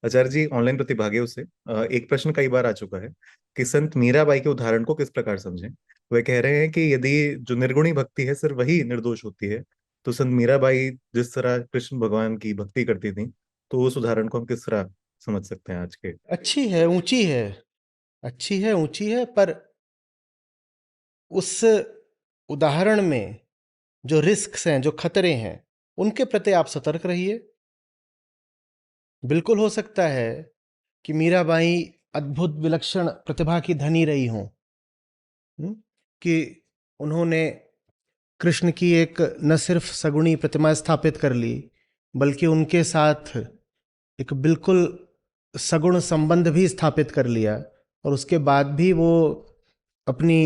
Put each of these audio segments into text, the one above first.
आचार्य जी, online प्रतिभागियों से एक प्रश्न कई बार आ चुका है कि संत मीराबाई के उदाहरण को किस प्रकार समझें। वे कह रहे हैं कि यदि जो निर्गुणी भक्ति है सिर्फ वही निर्दोष होती है, तो संत मीराबाई जिस तरह कृष्ण भगवान की भक्ति करती थी, तो उस उदाहरण को हम किस तरह समझ सकते हैं आज के। अच्छी है, ऊंची है। अच्छी है, ऊंची है, पर उस उदाहरण में जो रिस्क्स हैं, जो खतरे हैं, उनके प्रति आप सतर्क रहिए। बिल्कुल हो सकता है कि मीराबाई अद्भुत विलक्षण प्रतिभा की धनी रही हों। कि उन्होंने कृष्ण की एक न सिर्फ सगुणी प्रतिमा स्थापित कर ली, बल्कि उनके साथ एक बिल्कुल सगुण संबंध भी स्थापित कर लिया, और उसके बाद भी वो अपनी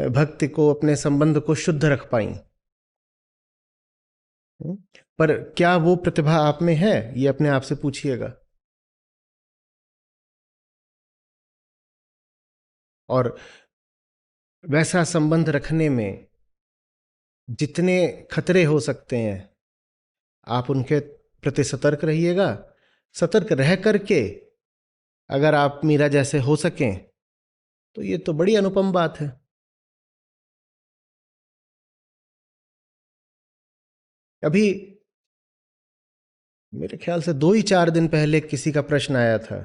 भक्ति को, अपने संबंध को शुद्ध रख पाई। पर क्या वो प्रतिभा आप में है, ये अपने आप से पूछिएगा। और वैसा संबंध रखने में जितने खतरे हो सकते हैं, आप उनके प्रति सतर्क रहिएगा। सतर्क रह करके अगर आप मीरा जैसे हो सकें, तो ये तो बड़ी अनुपम बात है। अभी मेरे ख्याल से 2 ही 4 दिन पहले किसी का प्रश्न आया था,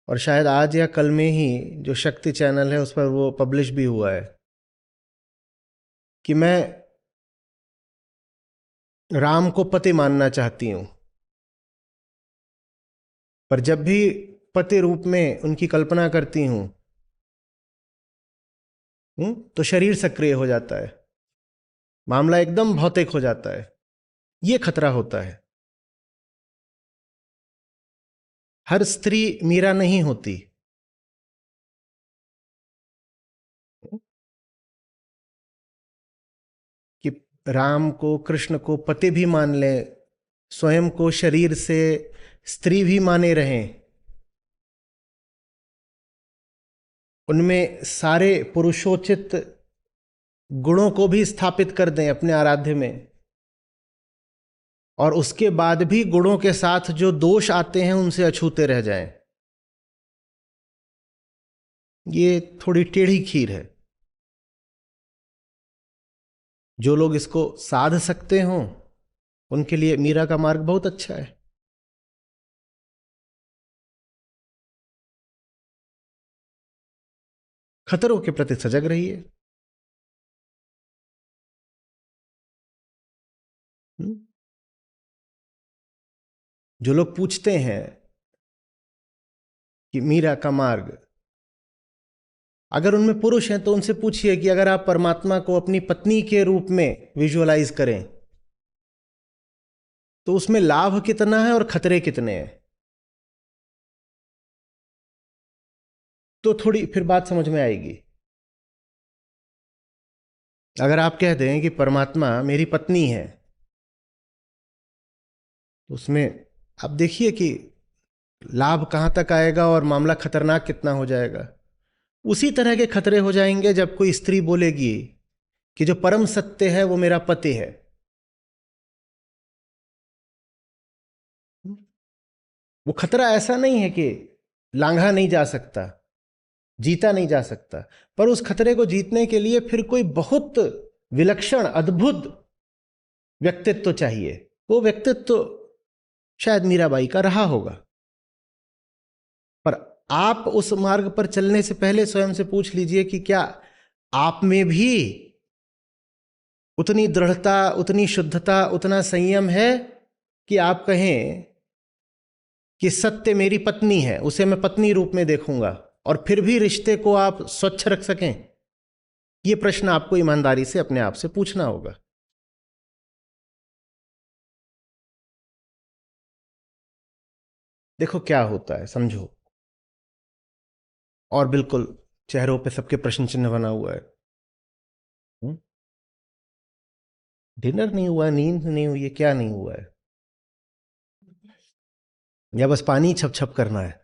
और शायद आज या कल में ही जो शक्ति चैनल है उस पर वो पब्लिश भी हुआ है, कि मैं राम को पति मानना चाहती हूं, पर जब भी पति रूप में उनकी कल्पना करती हूं, तो शरीर सक्रिय हो जाता है, मामला एकदम भौतिक हो जाता है। ये खतरा होता है। हर स्त्री मीरा नहीं होती। कि राम को, कृष्ण को पति भी मान ले, स्वयं को शरीर से स्त्री भी माने रहें, उनमें सारे पुरुषोचित गुणों को भी स्थापित कर दें अपने आराध्य में, और उसके बाद भी गुणों के साथ जो दोष आते हैं उनसे अछूते रह जाएं। ये थोड़ी टेढ़ी खीर है। जो लोग इसको साध सकते हों, उनके लिए मीरा का मार्ग बहुत अच्छा है। खतरों के प्रति सजग रहिए। हम्म? जो लोग पूछते हैं कि मीरा का मार्ग, अगर उनमें पुरुष हैं तो उनसे पूछिए कि अगर आप परमात्मा को अपनी पत्नी के रूप में विजुअलाइज करें, तो उसमें लाभ कितना है और खतरे कितने हैं। तो थोड़ी फिर बात समझ में आएगी। अगर आप कह दें कि परमात्मा मेरी पत्नी है, तो उसमें आप देखिए कि लाभ कहां तक आएगा और मामला खतरनाक कितना हो जाएगा। उसी तरह के खतरे हो जाएंगे जब कोई स्त्री बोलेगी कि जो परम सत्य है वो मेरा पति है। वो खतरा ऐसा नहीं है कि लांघा नहीं जा सकता, जीता नहीं जा सकता, पर उस खतरे को जीतने के लिए फिर कोई बहुत विलक्षण अद्भुत व्यक्तित्व चाहिए। वो व्यक्तित्व शायद मीराबाई का रहा होगा। पर आप उस मार्ग पर चलने से पहले स्वयं से पूछ लीजिए कि क्या आप में भी उतनी दृढ़ता, उतनी शुद्धता, उतना संयम है कि आप कहें कि सत्य मेरी पत्नी है, उसे मैं पत्नी रूप में देखूंगा, और फिर भी रिश्ते को आप स्वच्छ रख सकें। यह प्रश्न आपको ईमानदारी से अपने आप से पूछना होगा। देखो क्या होता है, समझो। और बिल्कुल चेहरों पे सबके प्रश्न चिन्ह बना हुआ है। हम्म? डिनर नहीं हुआ, नींद नहीं हुई है, क्या नहीं हुआ है? या बस पानी छप छप करना है?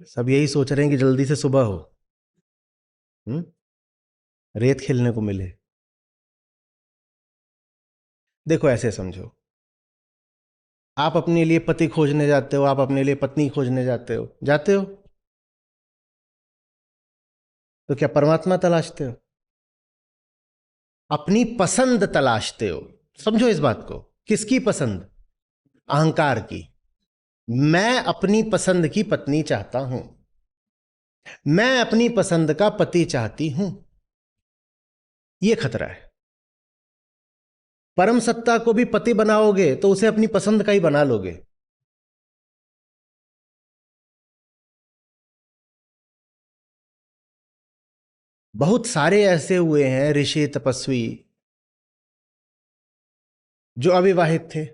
सब यही सोच रहे हैं कि जल्दी से सुबह हो, हम्म? रेत खेलने को मिले। देखो ऐसे समझो, आप अपने लिए पति खोजने जाते हो, आप अपने लिए पत्नी खोजने जाते हो तो क्या परमात्मा तलाशते हो? अपनी पसंद तलाशते हो। समझो इस बात को। किसकी पसंद? अहंकार की। मैं अपनी पसंद की पत्नी चाहता हूं, मैं अपनी पसंद का पति चाहती हूं। यह खतरा है। परम सत्ता को भी पति बनाओगे तो उसे अपनी पसंद का ही बना लोगे। बहुत सारे ऐसे हुए हैं ऋषि तपस्वी जो अविवाहित थे।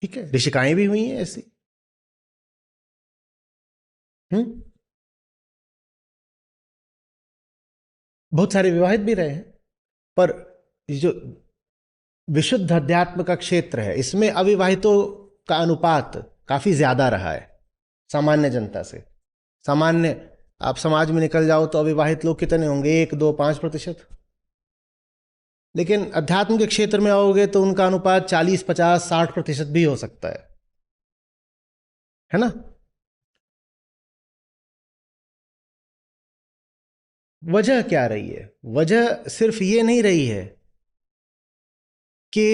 ठीक है, ऋषिकाएं भी हुई हैं ऐसी। हम्म। बहुत सारे विवाहित भी रहे हैं। पर ये जो विशुद्ध अध्यात्म का क्षेत्र है, इसमें अविवाहितों का अनुपात काफी ज्यादा रहा है सामान्य जनता से। सामान्य आप समाज में निकल जाओ तो अविवाहित लोग कितने होंगे? 1, 2, 5%। लेकिन अध्यात्म के क्षेत्र में आओगे तो उनका अनुपात 40, 50, 60% भी हो सकता है ना? वजह क्या रही है? वजह सिर्फ ये नहीं रही है कि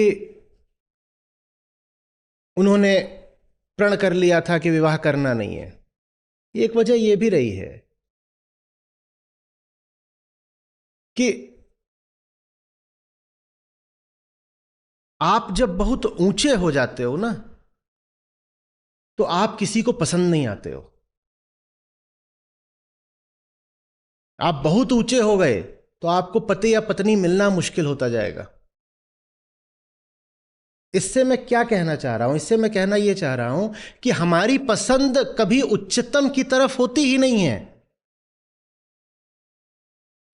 उन्होंने प्रण कर लिया था कि विवाह करना नहीं है। एक वजह यह भी रही है कि आप जब बहुत ऊंचे हो जाते हो ना, तो आप किसी को पसंद नहीं आते हो। आप बहुत ऊंचे हो गए तो आपको पति या पत्नी मिलना मुश्किल होता जाएगा। इससे मैं क्या कहना चाह रहा हूं? इससे मैं कहना यह चाह रहा हूं कि हमारी पसंद कभी उच्चतम की तरफ होती ही नहीं है।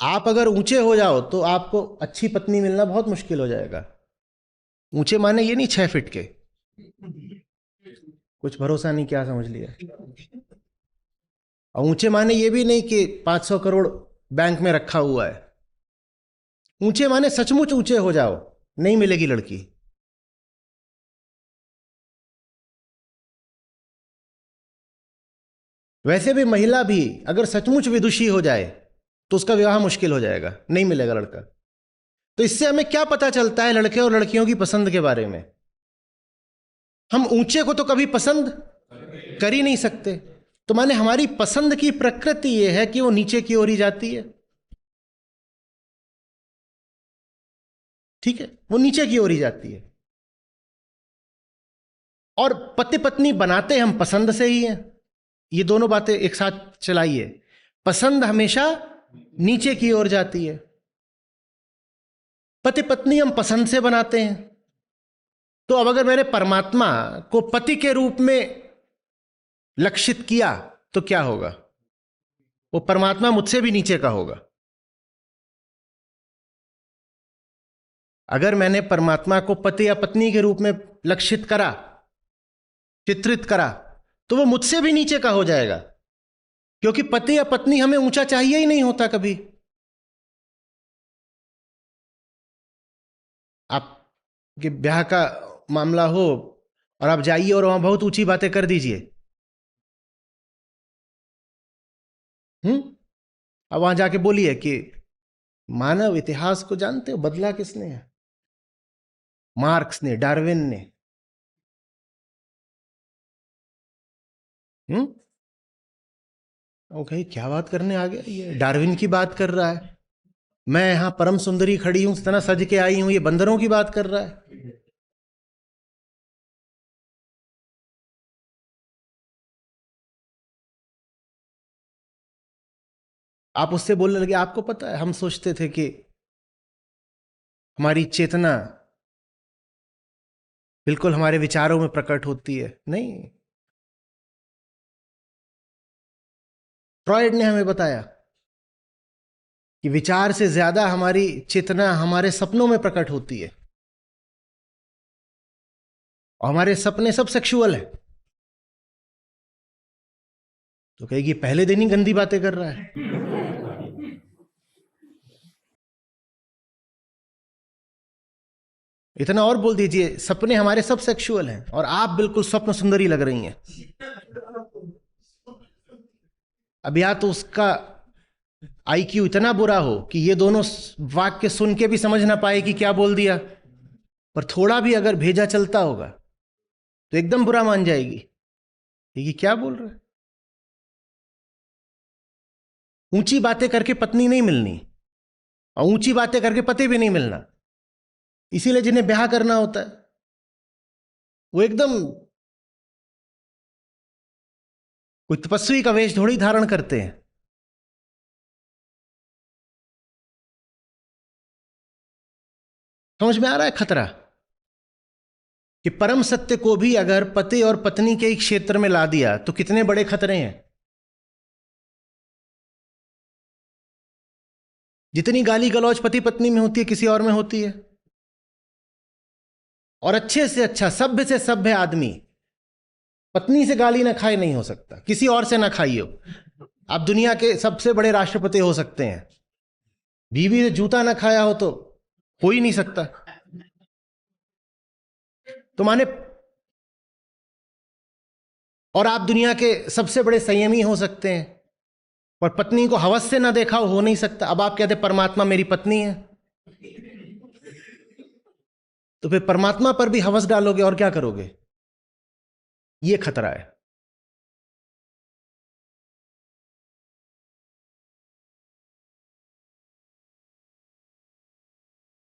आप अगर ऊंचे हो जाओ तो आपको अच्छी पत्नी मिलना बहुत मुश्किल हो जाएगा। ऊंचे माने ये नहीं 6 फीट के। कुछ भरोसा नहीं, क्या समझ लिया? और ऊंचे माने ये भी नहीं कि 500 करोड़ बैंक में रखा हुआ है। ऊंचे माने सचमुच ऊंचे हो जाओ, नहीं मिलेगी लड़की। वैसे भी महिला भी अगर सचमुच विदुषी हो जाए तो उसका विवाह मुश्किल हो जाएगा, नहीं मिलेगा लड़का। तो इससे हमें क्या पता चलता है लड़के और लड़कियों की पसंद के बारे में? हम ऊंचे को तो कभी पसंद कर ही नहीं सकते। तो माने हमारी पसंद की प्रकृति यह है कि वो नीचे की ओर ही जाती है। ठीक है, वो नीचे की ओर ही जाती है। और पति पत्नी बनाते हम पसंद से ही हैं। ये दोनों बातें एक साथ चलाइए। पसंद हमेशा नीचे की ओर जाती है, पति पत्नी हम पसंद से बनाते हैं। तो अब अगर मैंने परमात्मा को पति के रूप में लक्षित किया तो क्या होगा? वो परमात्मा मुझसे भी नीचे का होगा। अगर मैंने परमात्मा को पति या पत्नी के रूप में लक्षित करा, चित्रित करा, तो वो मुझसे भी नीचे का हो जाएगा। क्योंकि पति या पत्नी हमें ऊंचा चाहिए ही नहीं होता कभी। आप कि ब्याह का मामला हो और आप जाइए और वहां बहुत ऊंची बातें कर दीजिए। अब वहां जाके बोलिए कि मानव इतिहास को जानते हो बदला किसने है? मार्क्स ने, डार्विन ने। ओके, क्या बात करने आ गया? ये डार्विन की बात कर रहा है। मैं यहां परम सुंदरी खड़ी हूं, इतना सज के आई हूं, ये बंदरों की बात कर रहा है। आप उससे बोलने लगे, आपको पता है हम सोचते थे कि हमारी चेतना बिल्कुल हमारे विचारों में प्रकट होती है। नहीं, फ्रॉइड ने हमें बताया कि विचार से ज्यादा हमारी चेतना हमारे सपनों में प्रकट होती है। और हमारे सपने सब सेक्सुअल है। तो कहेगी पहले दिन ही गंदी बातें कर रहा है। इतना और बोल दीजिए, सपने हमारे सब सेक्सुअल हैं और आप बिल्कुल स्वप्न सुंदरी लग रही हैं। अब या तो उसका आईक्यू इतना बुरा हो कि ये दोनों वाक्य सुन के भी समझ ना पाए कि क्या बोल दिया, पर थोड़ा भी अगर भेजा चलता होगा तो एकदम बुरा मान जाएगी ये क्या बोल रहा है। ऊंची बातें करके पत्नी नहीं मिलनी और ऊंची बातें करके पति भी नहीं मिलना। इसीलिए जिन्हें ब्याह करना होता है वो एकदम कोई तपस्वी का वेश थोड़ी धारण करते हैं। समझ में आ रहा है खतरा कि परम सत्य को भी अगर पति और पत्नी के ही क्षेत्र में ला दिया तो कितने बड़े खतरे हैं। जितनी गाली गलौज पति पत्नी में होती है किसी और में होती है। और अच्छे से अच्छा सभ्य से सभ्य आदमी पत्नी से गाली ना खाए नहीं हो सकता, किसी और से ना खाइयो। आप दुनिया के सबसे बड़े राष्ट्रपति हो सकते हैं, बीवी से जूता ना खाया हो तो हो ही नहीं सकता। तो माने, और आप दुनिया के सबसे बड़े संयमी हो सकते हैं पर पत्नी को हवस से ना देखा हो नहीं सकता। अब आप कहते परमात्मा मेरी पत्नी है, तो फिर परमात्मा पर भी हवस डालोगे और क्या करोगे? ये खतरा है।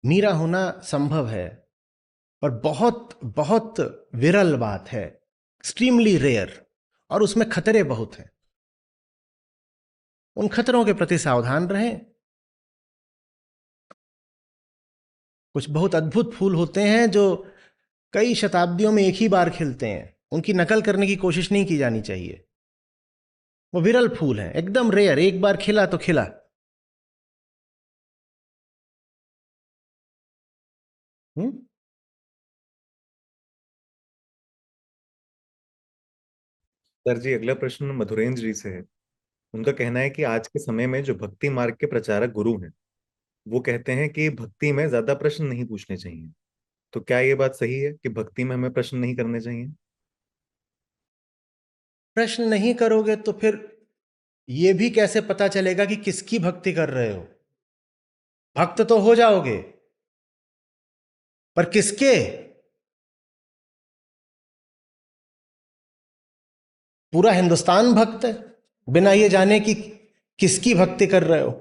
मीरा होना संभव है पर बहुत बहुत विरल बात है, एक्सट्रीमली रेयर, और उसमें खतरे बहुत हैं। उन खतरों के प्रति सावधान रहें। कुछ बहुत अद्भुत फूल होते हैं जो कई शताब्दियों में एक ही बार खिलते हैं, उनकी नकल करने की कोशिश नहीं की जानी चाहिए। वो विरल फूल हैं, एकदम रेयर, एक बार खिला तो खिला। हम्म। सर जी, अगला प्रश्न मधुरेंद्र जी से है। उनका कहना है कि आज के समय में जो भक्ति मार्ग के प्रचारक गुरु हैं, वो कहते हैं कि भक्ति में ज्यादा प्रश्न नहीं पूछने चाहिए। तो क्या ये बात सही है कि भक्ति में हमें प्रश्न नहीं करने चाहिए? प्रश्न नहीं करोगे तो फिर यह भी कैसे पता चलेगा कि किसकी भक्ति कर रहे हो? भक्त तो हो जाओगे पर किसके? पूरा हिंदुस्तान भक्त है बिना ये जाने कि किसकी भक्ति कर रहे हो।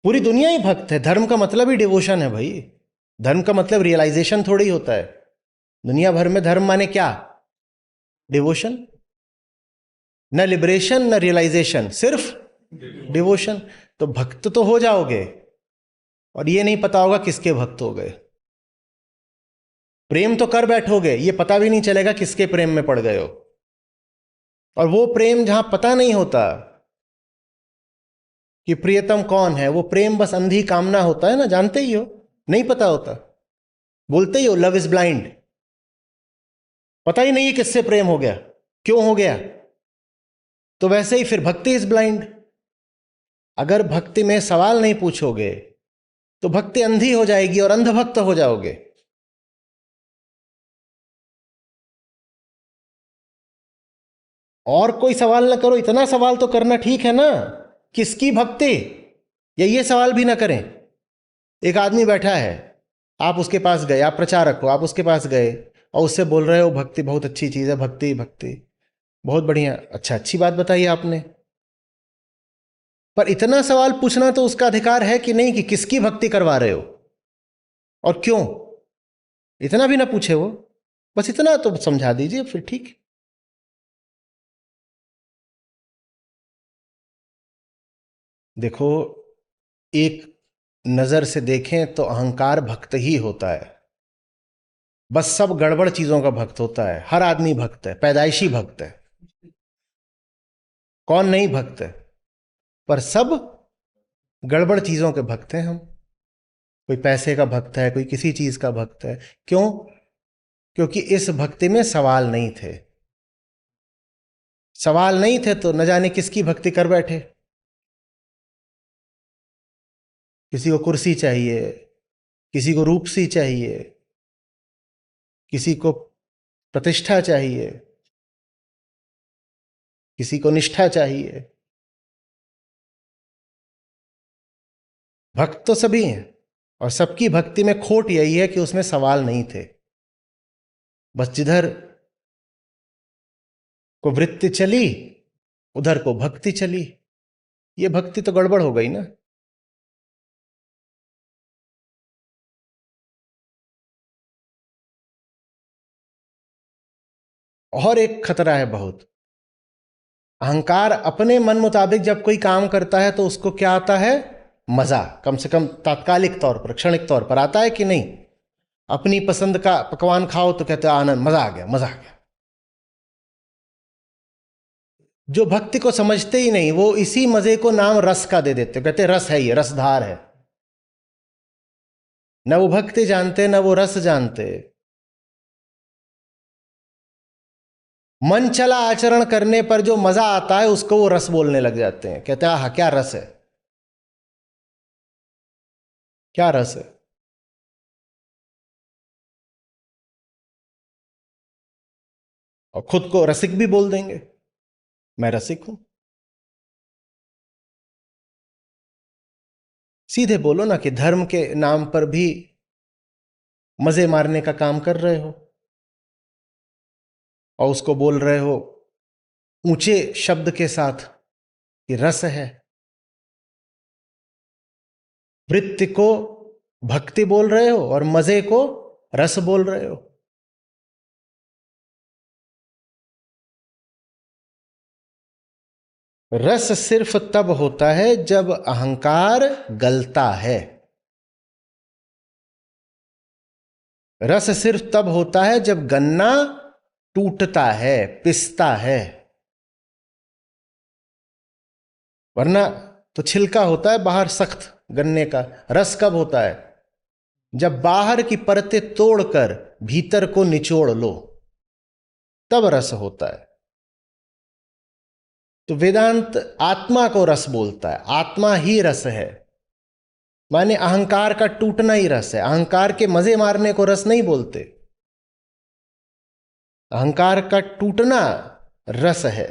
पूरी दुनिया ही भक्त है। धर्म का मतलब ही डिवोशन है भाई। धर्म का मतलब रियलाइजेशन थोड़ी होता है। दुनिया भर में धर्म माने क्या? डिवोशन। न लिबरेशन न रियलाइजेशन, सिर्फ डिवोशन। तो भक्त तो हो जाओगे और ये नहीं पता होगा किसके भक्त हो गए। प्रेम तो कर बैठोगे, ये पता भी नहीं चलेगा किसके प्रेम में पड़ गए हो। और वो प्रेम जहां पता नहीं होता कि प्रियतम कौन है, वो प्रेम बस अंधी कामना होता है ना, जानते ही हो। नहीं पता होता, बोलते ही हो लव इज ब्लाइंड। पता ही नहीं है किससे प्रेम हो गया, क्यों हो गया। तो वैसे ही फिर भक्ति इज ब्लाइंड। अगर भक्ति में सवाल नहीं पूछोगे तो भक्ति अंधी हो जाएगी और अंधभक्त हो जाओगे। और कोई सवाल ना करो, इतना सवाल तो करना ठीक है ना, किसकी भक्ति, या ये सवाल भी ना करें। एक आदमी बैठा है, आप उसके पास गए, आप प्रचारक हो, आप उसके पास गए और उससे बोल रहे हो भक्ति बहुत अच्छी चीज है, भक्ति भक्ति बहुत बढ़िया। अच्छा, अच्छी बात बताइए आपने, पर इतना सवाल पूछना तो उसका अधिकार है कि नहीं कि किसकी भक्ति करवा रहे हो और क्यों। इतना भी ना पूछे वो, बस इतना तो समझा दीजिए, फिर ठीक है। देखो, एक नजर से देखें तो अहंकार भक्त ही होता है। बस सब गड़बड़ चीजों का भक्त होता है। हर आदमी भक्त है, पैदाइशी भक्त है। कौन नहीं भक्त है? पर सब गड़बड़ चीजों के भक्त हैं हम। कोई पैसे का भक्त है, कोई किसी चीज का भक्त है। क्यों? क्योंकि इस भक्ति में सवाल नहीं थे। सवाल नहीं थे तो न जाने किसकी भक्ति कर बैठे। किसी को कुर्सी चाहिए, किसी को रूपसी चाहिए, किसी को प्रतिष्ठा चाहिए, किसी को निष्ठा चाहिए। भक्त तो सभी हैं, और सबकी भक्ति में खोट यही है कि उसमें सवाल नहीं थे। बस जिधर को वृत्ति चली उधर को भक्ति चली। ये भक्ति तो गड़बड़ हो गई ना। और एक खतरा है बहुत। अहंकार अपने मन मुताबिक जब कोई काम करता है तो उसको क्या आता है? मजा। कम से कम तात्कालिक तौर पर, क्षणिक तौर पर आता है कि नहीं? अपनी पसंद का पकवान खाओ तो कहते हैं आनंद, मजा आ गया, मजा आ गया। जो भक्ति को समझते ही नहीं वो इसी मजे को नाम रस का दे देते, कहते हैं रस है, ये रसधार है। न वो भक्ति जानते न वो रस जानते। मन चला आचरण करने पर जो मजा आता है उसको वो रस बोलने लग जाते हैं, कहते हैं आहा क्या रस है, क्या रस है। और खुद को रसिक भी बोल देंगे, मैं रसिक हूं। सीधे बोलो ना कि धर्म के नाम पर भी मजे मारने का काम कर रहे हो, और उसको बोल रहे हो ऊंचे शब्द के साथ कि रस है। वृत्ति को भक्ति बोल रहे हो और मजे को रस बोल रहे हो। रस सिर्फ तब होता है जब अहंकार गलता है। रस सिर्फ तब होता है जब गन्ना टूटता है, पिसता है। वरना तो छिलका होता है बाहर सख्त गन्ने का। रस कब होता है? जब बाहर की परतें तोड़कर भीतर को निचोड़ लो, तब रस होता है। तो वेदांत आत्मा को रस बोलता है, आत्मा ही रस है। माने अहंकार का टूटना ही रस है। अहंकार के मजे मारने को रस नहीं बोलते, अहंकार का टूटना रस है।